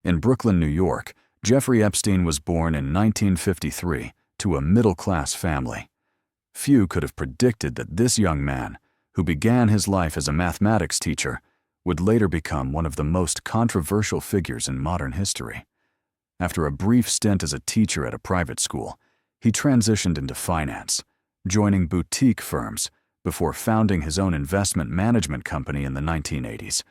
In Brooklyn, New York, Jeffrey Epstein was born in 1953 to a middle-class family. Few could have predicted that this young man, who began his life as a mathematics teacher, would later become one of the most controversial figures in modern history. After a brief stint as a teacher at a private school, he transitioned into finance, joining boutique firms before founding his own investment management company in the 1980s,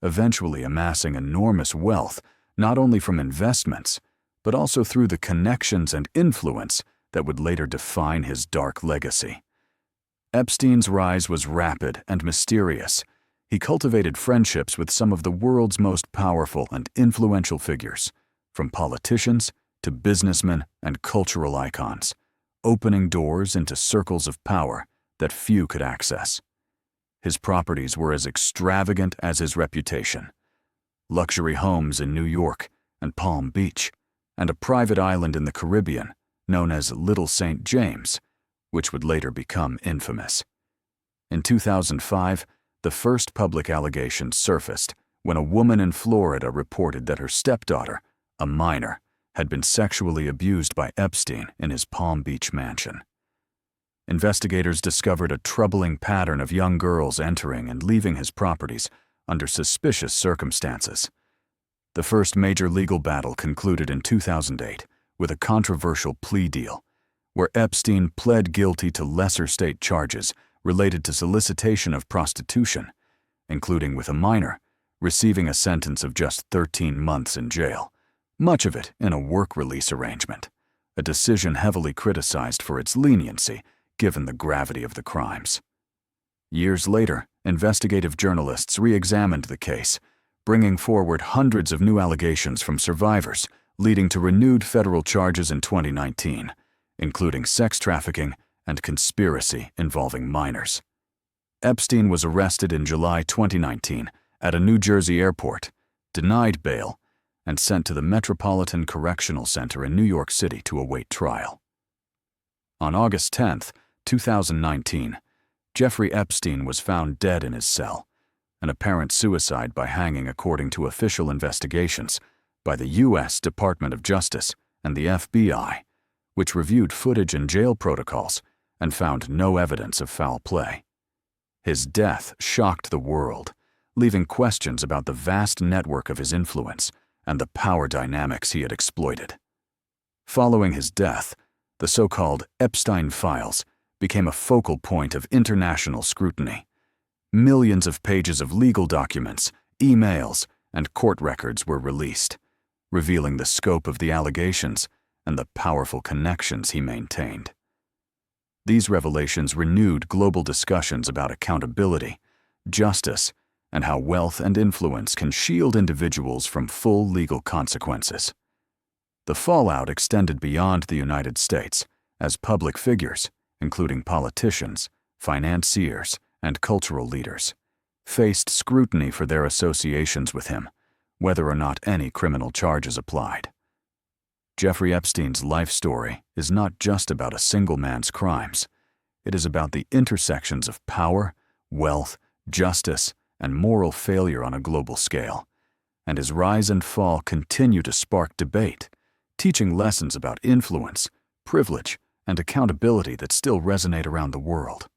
eventually amassing enormous wealth not only from investments, but also through the connections and influence that would later define his dark legacy. Epstein's rise was rapid and mysterious. He cultivated friendships with some of the world's most powerful and influential figures, from politicians to businessmen and cultural icons, opening doors into circles of power that few could access. His properties were as extravagant as his reputation. Luxury homes in New York and Palm Beach, and a private island in the Caribbean known as Little St. James, which would later become infamous. In 2005, the first public allegations surfaced when a woman in Florida reported that her stepdaughter, a minor, had been sexually abused by Epstein in his Palm Beach mansion. Investigators discovered a troubling pattern of young girls entering and leaving his properties under suspicious circumstances. The first major legal battle concluded in 2008 with a controversial plea deal, where Epstein pled guilty to lesser state charges related to solicitation of prostitution, including with a minor, receiving a sentence of just 13 months in jail, much of it in a work release arrangement, a decision heavily criticized for its leniency given the gravity of the crimes. Years later, investigative journalists re-examined the case, bringing forward hundreds of new allegations from survivors, leading to renewed federal charges in 2019, including sex trafficking and conspiracy involving minors. Epstein was arrested in July 2019 at a New Jersey airport, denied bail, and sent to the Metropolitan Correctional Center in New York City to await trial. On August 10, 2019, Jeffrey Epstein was found dead in his cell, an apparent suicide by hanging according to official investigations by the U.S. Department of Justice and the FBI, which reviewed footage and jail protocols and found no evidence of foul play. His death shocked the world, leaving questions about the vast network of his influence and the power dynamics he had exploited. Following his death, the so-called Epstein files became a focal point of international scrutiny. Millions of pages of legal documents, emails, and court records were released, revealing the scope of the allegations and the powerful connections he maintained. These revelations renewed global discussions about accountability, justice, and how wealth and influence can shield individuals from full legal consequences. The fallout extended beyond the United States, as public figures, including politicians, financiers, and cultural leaders, faced scrutiny for their associations with him, whether or not any criminal charges applied. Jeffrey Epstein's life story is not just about a single man's crimes. It is about the intersections of power, wealth, justice, and moral failure on a global scale. And his rise and fall continue to spark debate, teaching lessons about influence, privilege, and accountability that still resonate around the world.